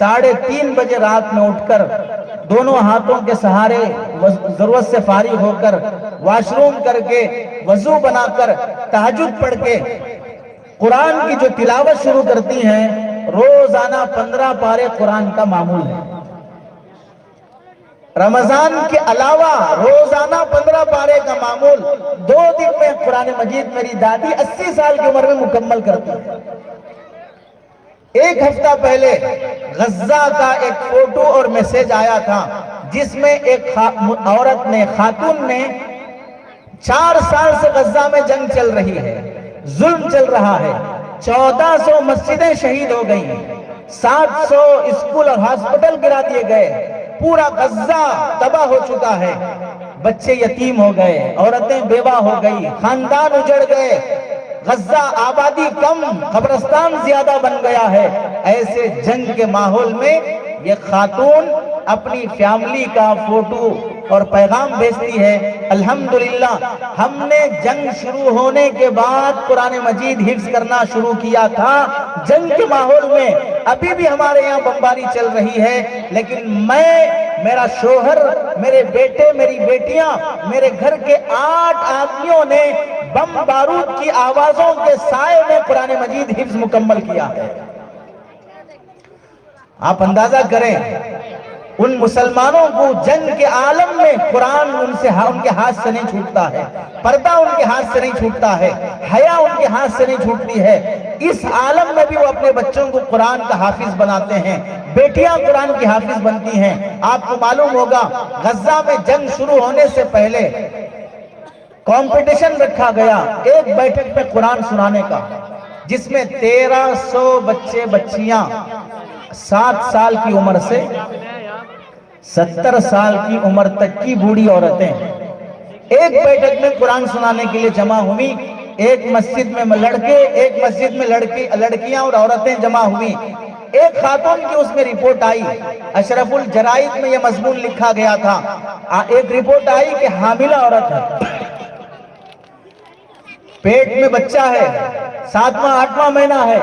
3:30 بجے رات میں اٹھ کر دونوں ہاتھوں کے سہارے ضرورت سے فارغ ہو کر واش روم کر کے وضو بنا کر تہجد پڑھ کے قرآن کی جو تلاوت شروع کرتی ہیں، روزانہ 15 پارے قرآن کا معمول ہے۔ رمضان کے علاوہ روزانہ 15 پارے کا معمول 2 دن میں قرآن مجید میری دادی 80 سال کی عمر میں مکمل کرتی ہے۔ ایک ہفتہ پہلے غزہ کا ایک فوٹو اور میسیج آیا تھا جس میں ایک عورت نے، خاتون نے 4 سال سے غزہ میں جنگ چل رہی ہے، ظلم چل رہا ہے، 1400 مسجدیں شہید ہو گئی ہیں، 700 اسکول اور ہاسپٹل گرا دیے گئے، پورا غزہ تباہ ہو چکا ہے، بچے یتیم ہو گئے، عورتیں بیوہ ہو گئی، خاندان اجڑ گئے، غزہ آبادی کم، قبرستان زیادہ بن گیا ہے۔ ایسے جنگ کے ماحول میں یہ خاتون اپنی فیملی کا فوٹو اور پیغام بھیجتی ہے، الحمدللہ ہم نے جنگ شروع ہونے کے بعد قرآن مجید حفظ کرنا شروع کیا تھا، جنگ کے ماحول میں ابھی بھی ہمارے یہاں بمباری چل رہی ہے، لیکن میں، میرا شوہر، میرے بیٹے، میری بیٹیاں، میرے گھر کے 8 آدمیوں نے بم بارود کی آوازوں کے سائے میں قرآن مجید حفظ مکمل کیا ہے۔ آپ اندازہ کریں ان مسلمانوں کو جنگ کے عالم میں قرآن ان کے ہاتھ سے نہیں چھوٹتا ہے، پردہ ان کے ہاتھ سے نہیں چھوٹتا ہے، حیا ان کے ہاتھ سے نہیں چھوٹتی ہے، اس عالم میں بھی وہ اپنے بچوں کو قرآن کا حافظ بناتے ہیں، بیٹیاں قرآن کی حافظ بنتی ہیں۔ آپ کو معلوم ہوگا غزہ میں جنگ شروع ہونے سے پہلے کمپٹیشن رکھا گیا ایک بیٹھک میں قرآن سنانے کا، جس میں 1300 بچے بچیاں 7 سال کی عمر سے 70 سال کی عمر تک کی بوڑھی عورتیں ایک بیٹھک میں قرآن سنانے کے لیے جمع ہوئی۔ ایک مسجد میں لڑکے، ایک مسجد میں لڑکیاں اور عورتیں جمع ہوئی۔ ایک خاتون کی اس میں رپورٹ آئی، اشرف الجرائد میں یہ مضمون لکھا گیا تھا، ایک رپورٹ آئی کہ حاملہ عورت ہے، پیٹ میں بچہ ہے، 7واں 8واں مہینہ ہے،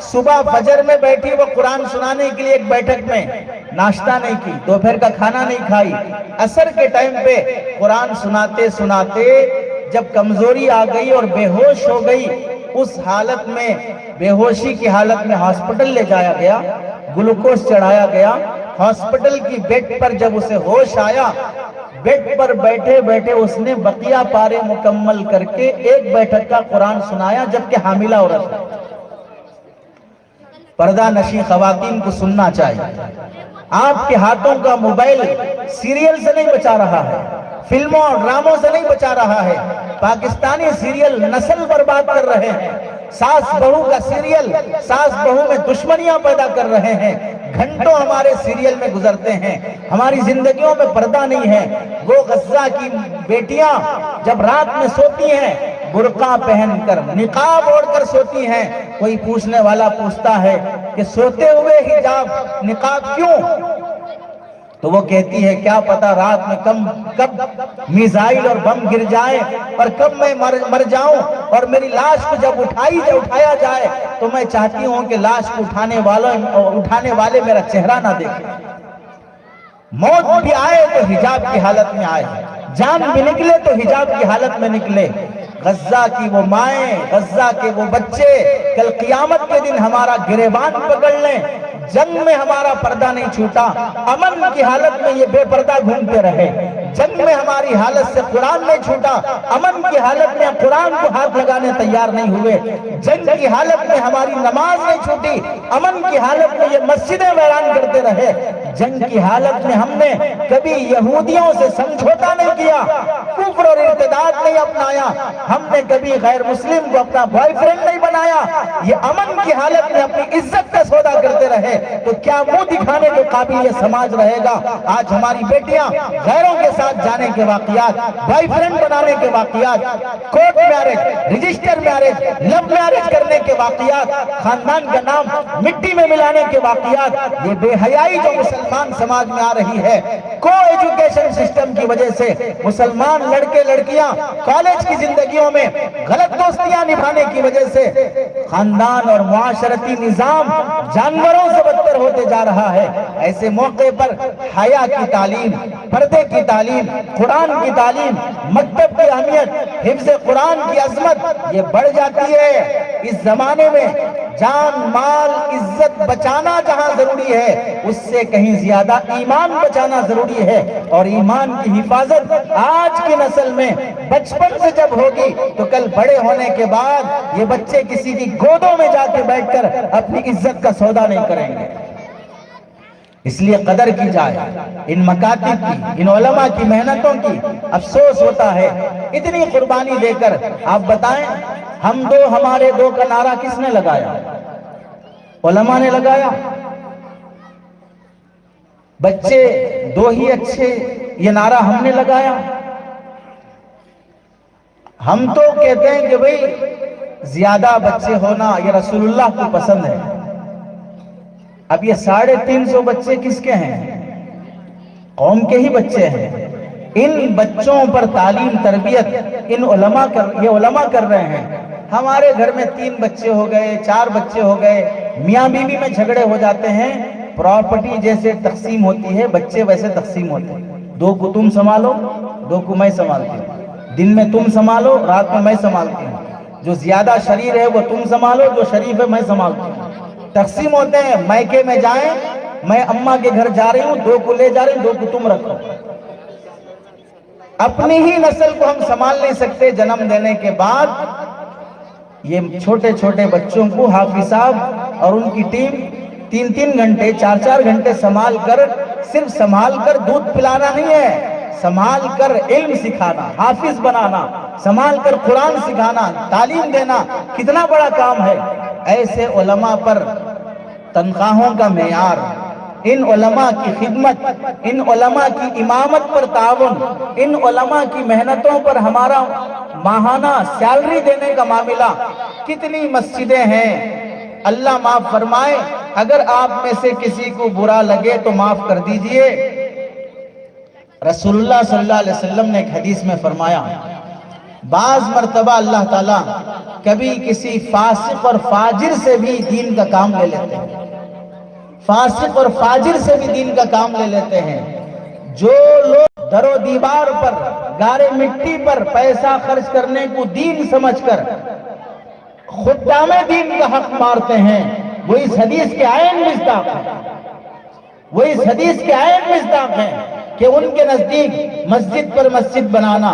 صبح فجر میں بیٹھی وہ قرآن سنانے کے لیے ایک بیٹھک میں، ناشتہ نہیں کی، دوپہر کا کھانا نہیں کھائی، عصر کے ٹائم پہ قرآن سناتے سناتے جب کمزوری آ گئی اور بے ہوش ہو گئی، اس حالت میں، بے ہوشی کی حالت میں ہاسپٹل لے جایا گیا، گلوکوز چڑھایا گیا، ہاسپٹل کی بیڈ پر جب اسے ہوش آیا، بیڈ پر بیٹھے بیٹھے اس نے بقیہ پارے مکمل کر کے ایک بیٹھک کا قرآن سنایا، جبکہ حاملہ عورت ہے۔ پردہ نشی خواتین کو سننا چاہیے۔ آپ کے ہاتھوں کا موبائل سیریل سے نہیں بچا رہا ہے، فلموں اور ڈراموں سے نہیں بچا رہا ہے، پاکستانی سیریل نسل برباد کر رہے ہیں، ساس بہو کا سیریل ساس بہو میں دشمنیاں پیدا کر رہے ہیں، گھنٹوں ہمارے سیریل میں گزرتے ہیں، ہماری زندگیوں میں پردہ نہیں ہے۔ وہ غزہ کی بیٹیاں جب رات میں سوتی ہیں برقع پہن کر، نقاب اوڑھ کر سوتی ہیں، کوئی پوچھنے والا پوچھتا ہے کہ سوتے ہوئے حجاب نقاب کیوں؟ تو وہ کہتی ہے کیا پتا رات میں کب میزائل اور بم گر جائے اور کب میں مر جاؤں، اور میری لاش کو جب اٹھایا جائے تو میں چاہتی ہوں کہ لاش کو اٹھانے والے میرا چہرہ نہ دیکھیں۔ موت بھی آئے تو حجاب کی حالت میں آئے، جان بھی نکلے تو حجاب کی حالت میں نکلے۔ غزہ کی وہ مائیں، غزہ کے وہ بچے کل قیامت کے دن ہمارا گریبان پکڑ لیں، جنگ میں ہمارا پردہ نہیں چھوٹا، امن کی حالت میں یہ بے پردہ گھومتے رہے، جنگ میں ہماری حالت سے قرآن نہیں چھوٹا، امن کی حالت میں قرآن کو ہاتھ لگانے تیار نہیں ہوئے، جنگ کی حالت میں ہماری نماز نہیں چھوٹی، امن کی حالت میں یہ مسجدیں ویران کرتے رہے، جنگ کی حالت میں ہم نے کبھی یہودیوں سے سمجھوتا نہیں کیا، کفر اور ارتداد نہیں اپنایا، ہم نے کبھی غیر مسلم کو اپنا بوائے فرینڈ نہیں بنایا، یہ امن کی حالت میں اپنی عزت کا سودا کرتے رہے تو کیا منہ دکھانے کے قابل یہ سماج رہے گا؟ آج ہماری بیٹیاں غیروں کے ساتھ جانے کے واقعات، بوائے فرینڈ بنانے کے واقعات، court marriage, register marriage, love marriage کرنے کے واقعات، خاندان کا نام مٹی میں ملانے کے واقعات، یہ بے حیائی جو مسلمان مسلمان سماج میں آ رہی ہے، کو ایجوکیشن سسٹم کی وجہ سے مسلمان لڑکے لڑکیاں کالج کی زندگیوں میں غلط دوستیاں نبھانے کی وجہ سے خاندان اور معاشرتی نظام جانوروں سے بدتر ہوتے جا رہا ہے۔ ایسے موقع پر حیا کی تعلیم، پردے کی تعلیم، قرآن کی تعلیم، مکتب کی اہمیت، حفظ قرآن کی عظمت یہ بڑھ جاتی ہے۔ اس زمانے میں جان مال عزت بچانا جہاں ضروری ہے، اس سے کہیں زیادہ ایمان بچانا ضروری ہے، اور ایمان کی حفاظت آج کی نسل میں بچپن سے جب ہوگی تو کل بڑے ہونے کے بعد یہ بچے کسی کی گودوں میں جا کے بیٹھ کر اپنی عزت کا سودا نہیں کریں گے۔ اس لیے قدر کی جائے ان مکاتب کی، ان علماء کی محنتوں کی۔ افسوس ہوتا ہے اتنی قربانی دے کر، آپ بتائیں ہم دو ہمارے دو کا نعرہ کس نے لگایا؟ علماء نے لگایا۔ بچے دو ہی اچھے، یہ نعرہ ہم نے لگایا۔ ہم تو کہتے ہیں کہ بھئی زیادہ بچے ہونا یہ رسول اللہ کو پسند ہے۔ اب یہ 350 بچے کس کے ہیں؟ قوم کے ہی بچے ہیں۔ ان بچوں پر تعلیم تربیت یہ علماء کر رہے ہیں۔ ہمارے گھر میں 3 بچے ہو گئے، 4 بچے ہو گئے، میاں بیوی میں جھگڑے ہو جاتے ہیں، پراپرٹی جیسے تقسیم ہوتی ہے بچے ویسے تقسیم ہوتے ہیں۔ 2 کو تم سنبھالو، 2 کو میں سنبھالتی ہوں، دن میں تم سنبھالو، رات میں میں سنبھالتی ہوں، جو زیادہ شریر ہے وہ تم سنبھالو، جو شریف ہے میں سنبھالتی ہوں۔ تقسیم ہوتے ہیں۔ میکے میں جائیں، میں اماں کے گھر جا رہی ہوں، 2 کو لے جا رہی ہوں، 2 کو تم رکھو۔ اپنی ہی نسل کو ہم سنبھال نہیں سکتے۔ جنم دینے کے بعد یہ چھوٹے چھوٹے بچوں کو حافظ صاحب اور ان کی ٹیم 3 گھنٹے 4 گھنٹے سنبھال کر، صرف سنبھال کر دودھ پلانا نہیں ہے، سنبھال کر علم سکھانا، حافظ بنانا، سنبھال کر قرآن سکھانا، تعلیم دینا کتنا بڑا کام ہے۔ ایسے علماء پر تنخواہوں کا معیار، ان علماء کی خدمت، ان علماء کی امامت پر تعاون، ان علماء کی محنتوں پر ہمارا ماہانہ سیلری دینے کا معاملہ، کتنی مسجدیں ہیں۔ اللہ معاف فرمائے، اگر آپ میں سے کسی کو برا لگے تو معاف کر دیجئے۔ رسول اللہ صلی اللہ علیہ وسلم نے ایک حدیث میں فرمایا، بعض مرتبہ اللہ تعالیٰ کبھی کسی فاسق اور فاجر سے بھی دین کا کام لے لیتے ہیں، فاسق اور فاجر سے بھی دین کا کام لے لیتے ہیں۔ جو لوگ در و دیوار پر، گارے مٹی پر پیسہ خرچ کرنے کو دین سمجھ کر خدام دین کا حق مارتے ہیں، وہ اس حدیث کے عین مصداق ہیں، وہ اس حدیث کے عین مصداق ہیں کہ ان کے نزدیک مسجد پر مسجد بنانا،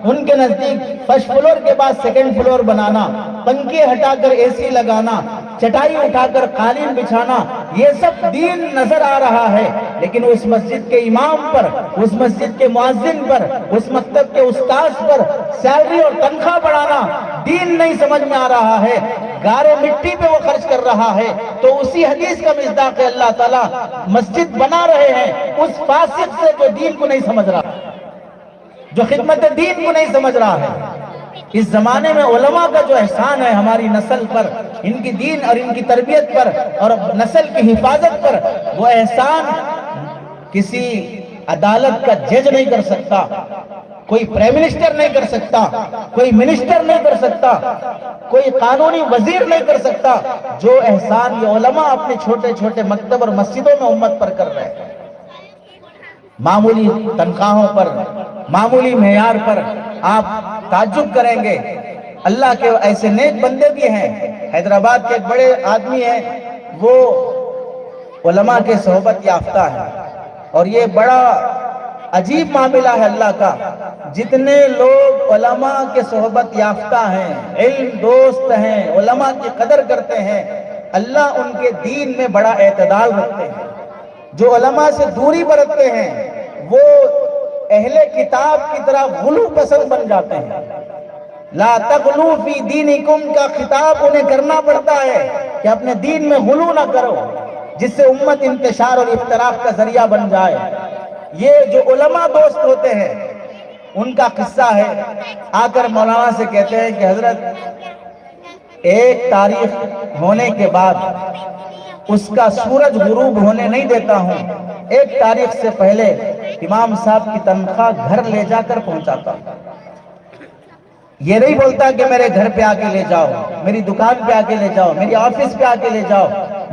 ان کے نزدیک فرسٹ فلور کے بعد سیکنڈ فلور بنانا، پنکھے ہٹا کر اے سی لگانا، چٹائی اٹھا کر قالین بچھانا، یہ سب دین نظر آ رہا ہے۔ لیکن اس مسجد کے امام پر، اس مسجد کے مؤذن پر، اس مکتب کے استاذ پر سیلری اور تنخواہ بڑھانا دین نہیں سمجھ میں آ رہا ہے، گارے مٹی پہ وہ خرچ کر رہا ہے۔ تو اسی حدیث کا مصداق ہے، اللہ تعالیٰ مسجد بنا رہے ہیں اس فاسق سے جو دین کو نہیں سمجھ رہا، جو خدمت دین کو نہیں سمجھ رہا ہے۔ اس زمانے میں علماء کا جو احسان ہے ہماری نسل پر، ان کی دین اور ان کی تربیت پر اور نسل کی حفاظت پر، وہ احسان کسی عدالت کا جج نہیں کر سکتا، کوئی پرائم منسٹر نہیں کر سکتا، کوئی منسٹر نہیں کر سکتا، کوئی قانونی وزیر نہیں کر سکتا۔ جو احسان یہ علماء اپنے چھوٹے چھوٹے مکتب اور مسجدوں میں امت پر کر رہے ہیں، معمولی تنخواہوں پر، معمولی معیار پر، آپ تعجب کریں گے۔ اللہ کے ایسے نیک بندے بھی ہیں۔ حیدرآباد کے ایک بڑے آدمی ہیں، وہ علماء کے صحبت یافتہ ہیں، اور یہ بڑا عجیب معاملہ ہے اللہ کا، جتنے لوگ علماء کے صحبت یافتہ ہیں، علم دوست ہیں، علماء کی قدر کرتے ہیں، اللہ ان کے دین میں بڑا اعتدال رکھتے ہیں۔ جو علماء سے دوری برتتے ہیں وہ اہل کتاب کی طرح غلو پسند بن جاتے ہیں۔ لا تغلو فی دینکم کا خطاب انہیں کرنا پڑتا ہے کہ اپنے دین میں غلو نہ کرو، جس سے امت انتشار اور افتراق کا ذریعہ بن جائے۔ یہ جو علماء دوست ہوتے ہیں ان کا قصہ ہے، آ کر مولانا سے کہتے ہیں کہ حضرت ایک تاریخ ہونے کے بعد اس کا سورج غروب ہونے نہیں دیتا ہوں، 1 تاریخ سے پہلے امام صاحب کی تنخواہ گھر لے جا کر پہنچاتا ہوں۔ یہ نہیں بولتا کہ میرے گھر پہ آ کے لے جاؤ، میری دکان پہ آ کے لے جاؤ، میری آفس پہ آ کے لے جاؤ،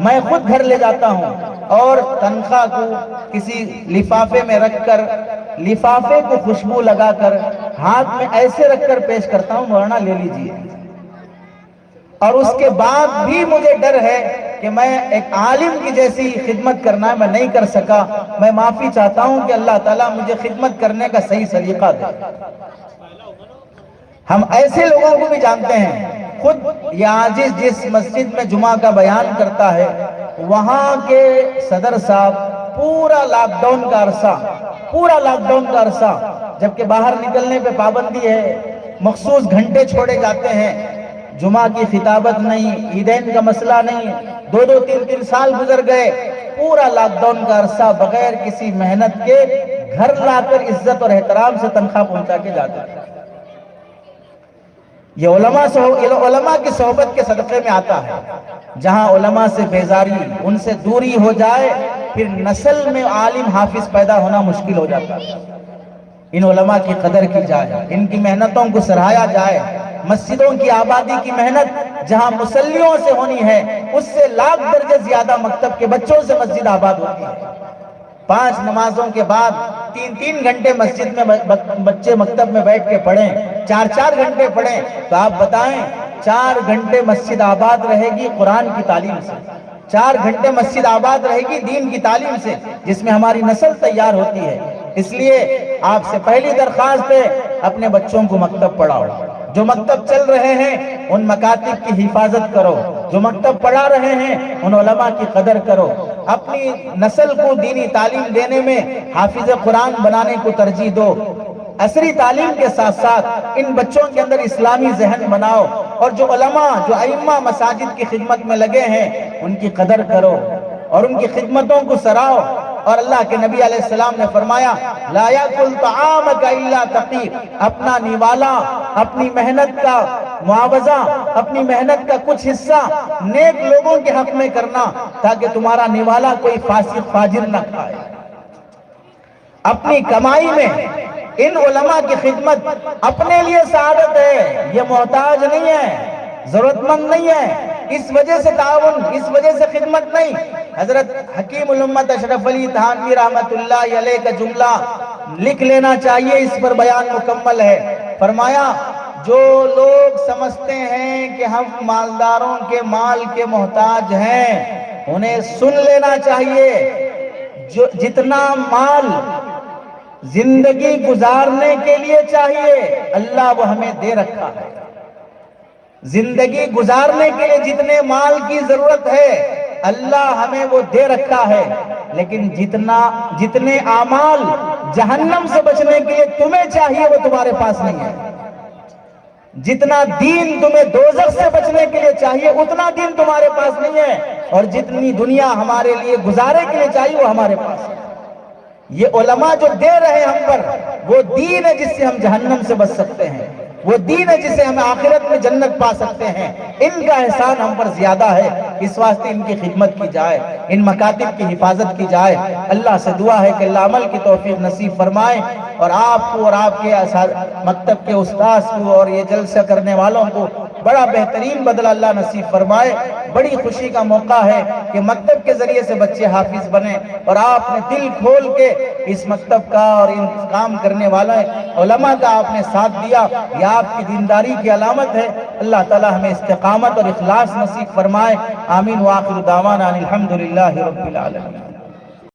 میں خود گھر لے جاتا ہوں اور تنخواہ کو کسی لفافے میں رکھ کر، لفافے کو خوشبو لگا کر ہاتھ میں ایسے رکھ کر پیش کرتا ہوں، مولانا لے لیجئے۔ اور اس کے بعد بھی مجھے ڈر ہے کہ میں ایک عالم کی جیسی خدمت کرنا میں نہیں کر سکا، میں معافی چاہتا ہوں کہ اللہ تعالیٰ مجھے خدمت کرنے کا صحیح سلیقہ دے۔ ہم ایسے لوگوں کو بھی جانتے ہیں، خود یہ عاجز جس مسجد میں جمعہ کا بیان کرتا ہے، وہاں کے صدر صاحب پورا لاک ڈاؤن کا عرصہ جبکہ باہر نکلنے پہ پابندی ہے، مخصوص گھنٹے چھوڑے جاتے ہیں، جمعہ کی خطابت نہیں، عیدین کا مسئلہ نہیں، 2-3 سال گزر گئے، پورا لاک ڈاؤن کا عرصہ بغیر کسی محنت کے گھر لا کر عزت اور احترام سے تنخواہ پہنچا کے جاتے ہیں۔ یہ علماء کی صحبت کے صدقے میں آتا ہے۔ جہاں علماء سے بیزاری، ان سے دوری ہو جائے، پھر نسل میں عالم حافظ پیدا ہونا مشکل ہو جاتا ہے۔ ان علماء کی قدر کی جائے، ان کی محنتوں کو سراہا جائے۔ مسجدوں کی آبادی کی محنت جہاں مسلیوں سے ہونی ہے، اس سے لاکھ درجے زیادہ مکتب کے بچوں سے مسجد آباد ہوتی ہے۔ 5 نمازوں کے بعد 3 گھنٹے مسجد میں بچے مکتب میں بیٹھ کے پڑھیں، 4 گھنٹے پڑھیں، تو آپ بتائیں 4 گھنٹے مسجد آباد رہے گی قرآن کی تعلیم سے، 4 گھنٹے مسجد آباد رہے گی دین کی تعلیم سے، جس میں ہماری نسل تیار ہوتی ہے۔ اس لیے آپ سے پہلی درخواست ہے، اپنے بچوں کو مکتب پڑھاؤ۔ جو مکتب چل رہے ہیں ان مکاتب کی حفاظت کرو، جو مکتب پڑھا رہے ہیں ان علماء کی قدر کرو، اپنی نسل کو دینی تعلیم دینے میں حافظ قرآن بنانے کو ترجیح دو۔ عصری تعلیم کے ساتھ ساتھ ان بچوں کے اندر اسلامی ذہن بناؤ، اور جو علماء، جو ائمہ مساجد کی خدمت میں لگے ہیں ان کی قدر کرو اور ان کی خدمتوں کو سراہو۔ اور اللہ کے نبی علیہ السلام نے فرمایا لا یاکل طعامک الا تقی، اپنا نوالا، اپنی محنت کا معاوضہ، اپنی محنت کا کچھ حصہ نیک لوگوں کے حق میں کرنا، تاکہ تمہارا نوالا کوئی فاسق فاجر نہ کھائے۔ اپنی کمائی میں ان علماء کی خدمت اپنے لیے سعادت ہے، یہ محتاج نہیں ہے، ضرورت مند نہیں ہے، اس وجہ سے تعاون، اس وجہ سے خدمت نہیں۔ حضرت حکیم الامت اشرف علی تھانوی رحمت اللہ علیہ کا جملہ لکھ لینا چاہیے، اس پر بیان مکمل ہے۔ فرمایا جو لوگ سمجھتے ہیں کہ ہم مالداروں کے مال کے محتاج ہیں، انہیں سن لینا چاہیے، جو جتنا مال زندگی گزارنے کے لیے چاہیے اللہ وہ ہمیں دے رکھا ہے۔ زندگی گزارنے کے لیے جتنے مال کی ضرورت ہے اللہ ہمیں وہ دے رکھا ہے، لیکن جتنے اعمال جہنم سے بچنے کے لیے تمہیں چاہیے وہ تمہارے پاس نہیں ہے۔ جتنا دین تمہیں دوزخ سے بچنے کے لیے چاہیے اتنا دین تمہارے پاس نہیں ہے، اور جتنی دنیا ہمارے لیے گزارے کے لیے چاہیے وہ ہمارے پاس ہے۔ یہ علماء جو دے رہے ہم پر وہ دین ہے جس سے ہم جہنم سے بچ سکتے ہیں، وہ دین ہے جس سے ہم آخرت میں جنت پا سکتے ہیں۔ ان کا احسان ہم پر زیادہ ہے، اس واسطے ان کی خدمت کی جائے، ان مکاتب کی حفاظت کی جائے۔ اللہ سے دعا ہے کہ اللہ عمل کی توفیق نصیب فرمائے، اور آپ کو اور آپ کے مکتب کے استاذ کو اور یہ جلسہ کرنے والوں کو بڑا بہترین بدلہ اللہ نصیب فرمائے۔ بڑی خوشی کا موقع ہے کہ مکتب کے ذریعے سے بچے حافظ بنے، اور آپ نے دل کھول کے اس مکتب کا اور ان کام کرنے والے علماء کا آپ نے ساتھ دیا، یہ آپ کی دینداری کی علامت ہے۔ اللہ تعالی ہمیں استقامت اور اخلاص نصیب فرمائے۔ آمین وآخر دعوانا الحمدللہ رب العالمین۔